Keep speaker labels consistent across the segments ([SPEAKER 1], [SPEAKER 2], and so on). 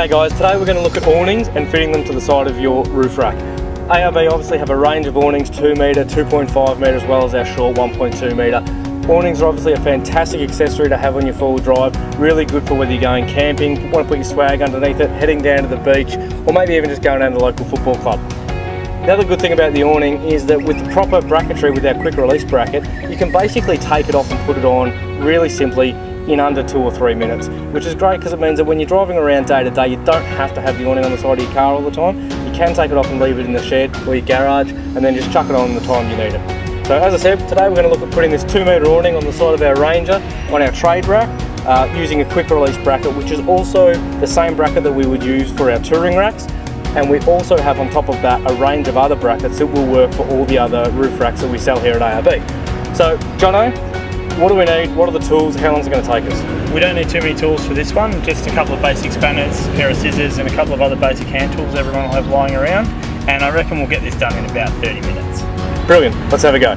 [SPEAKER 1] G'day guys, today we're going to look at awnings and fitting them to the side of your roof rack. ARB obviously have a range of awnings, 2 metre, 2.5 metre as well as our short 1.2 metre. Awnings are obviously a fantastic accessory to have on your four-wheel drive, really good for whether you're going camping, want to put your swag underneath it, heading down to the beach, or maybe even just going down to the local football club. The other good thing about the awning is that with the proper bracketry with our quick release bracket, you can basically take it off and put it on really simply in under 2 or 3 minutes, which is great because it means that when you're driving around day to day, you don't have to have the awning on the side of your car all the time. You can take it off and leave it in the shed or your garage and then just chuck it on the time you need it. So as I said, today we're going to look at putting this 2 metre awning on the side of our Ranger on our trade rack using a quick release bracket, which is also the same bracket that we would use for our touring racks. And we also have on top of that a range of other brackets that will work for all the other roof racks that we sell here at ARB. So Jono, what do we need? What are the tools? How long is it going to take us?
[SPEAKER 2] We don't need too many tools for this one, just a couple of basic spanners, a pair of scissors and a couple of other basic hand tools everyone will have lying around, and I reckon we'll get this done in about 30 minutes.
[SPEAKER 1] Brilliant, let's have a go.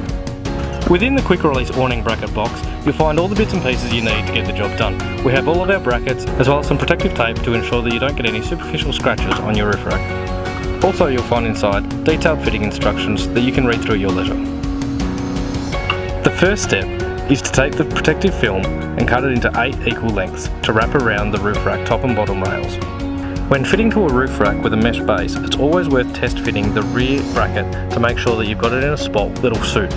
[SPEAKER 1] Within the quick release awning bracket box, you'll find all the bits and pieces you need to get the job done. We have all of our brackets as well as some protective tape to ensure that you don't get any superficial scratches on your roof rack. Also you'll find inside detailed fitting instructions that you can read through at your leisure. The first step is to take the protective film and cut it into 8 equal lengths to wrap around the roof rack top and bottom rails. When fitting to a roof rack with a mesh base, it's always worth test fitting the rear bracket to make sure that you've got it in a spot that'll suit.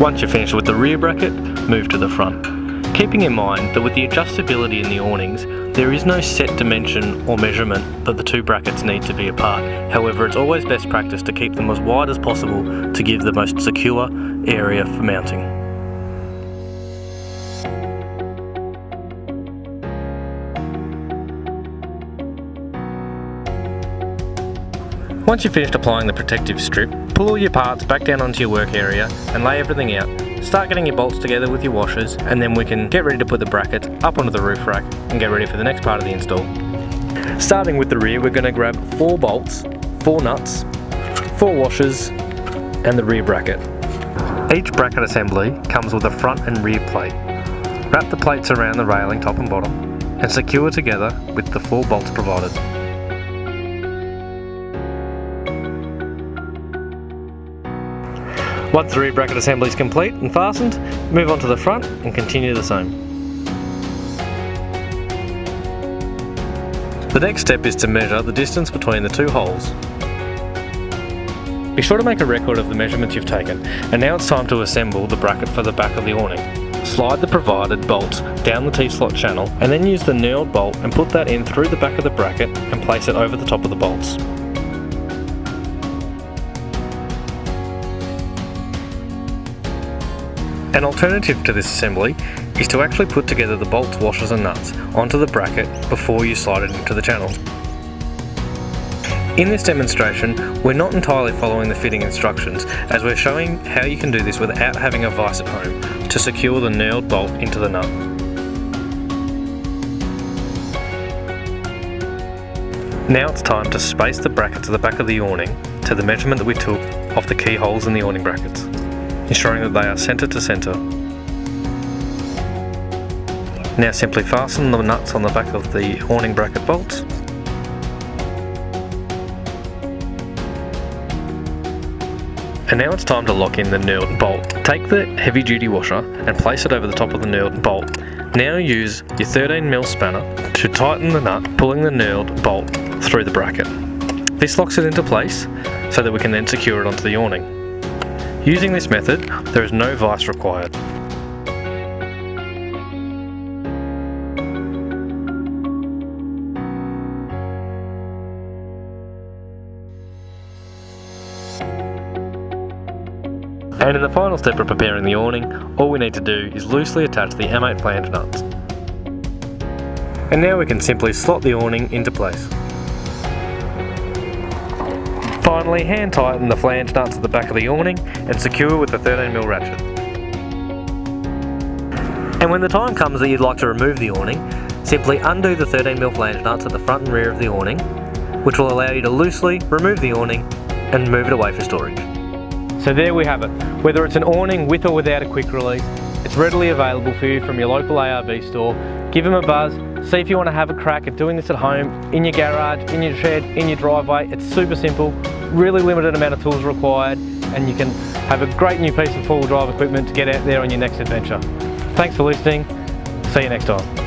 [SPEAKER 1] Once you're finished with the rear bracket, move to the front. Keeping in mind that with the adjustability in the awnings, there is no set dimension or measurement that the two brackets need to be apart. However, it's always best practice to keep them as wide as possible to give the most secure area for mounting. Once you've finished applying the protective strip, pull all your parts back down onto your work area and lay everything out. Start getting your bolts together with your washers, and then we can get ready to put the brackets up onto the roof rack and get ready for the next part of the install. Starting with the rear, we're going to grab 4 bolts, 4 nuts, 4 washers and the rear bracket. Each bracket assembly comes with a front and rear plate. Wrap the plates around the railing top and bottom and secure together with the 4 bolts provided. Once the rear bracket assembly is complete and fastened, move on to the front and continue the same. The next step is to measure the distance between the 2 holes. Be sure to make a record of the measurements you've taken, and now it's time to assemble the bracket for the back of the awning. Slide the provided bolts down the T-slot channel and then use the knurled bolt and put that in through the back of the bracket and place it over the top of the bolts. An alternative to this assembly is to actually put together the bolts, washers and nuts onto the bracket before you slide it into the channel. In this demonstration, we're not entirely following the fitting instructions, as we're showing how you can do this without having a vise at home to secure the knurled bolt into the nut. Now it's time to space the brackets at the back of the awning to the measurement that we took off the keyholes in the awning brackets, ensuring that they are centre to centre. Now simply fasten the nuts on the back of the awning bracket bolts. And now it's time to lock in the knurled bolt. Take the heavy duty washer and place it over the top of the knurled bolt. Now use your 13mm spanner to tighten the nut, pulling the knurled bolt through the bracket. This locks it into place so that we can then secure it onto the awning. Using this method, there is no vise required. And in the final step of preparing the awning, all we need to do is loosely attach the M8 flange nuts. And now we can simply slot the awning into place. Finally, hand tighten the flange nuts at the back of the awning and secure with the 13mm ratchet. And when the time comes that you'd like to remove the awning,
[SPEAKER 3] Simply undo the 13mm flange nuts at the front and rear of the awning, which will allow you to loosely remove the awning and move it away for storage.
[SPEAKER 1] So there we have it. Whether it's an awning with or without a quick release, it's readily available for you from your local ARB store. Give them a buzz, see if you want to have a crack at doing this at home, in your garage, in your shed, in your driveway. It's super simple, really limited amount of tools required, and you can have a great new piece of four-wheel drive equipment to get out there on your next adventure. Thanks for listening. See you next time.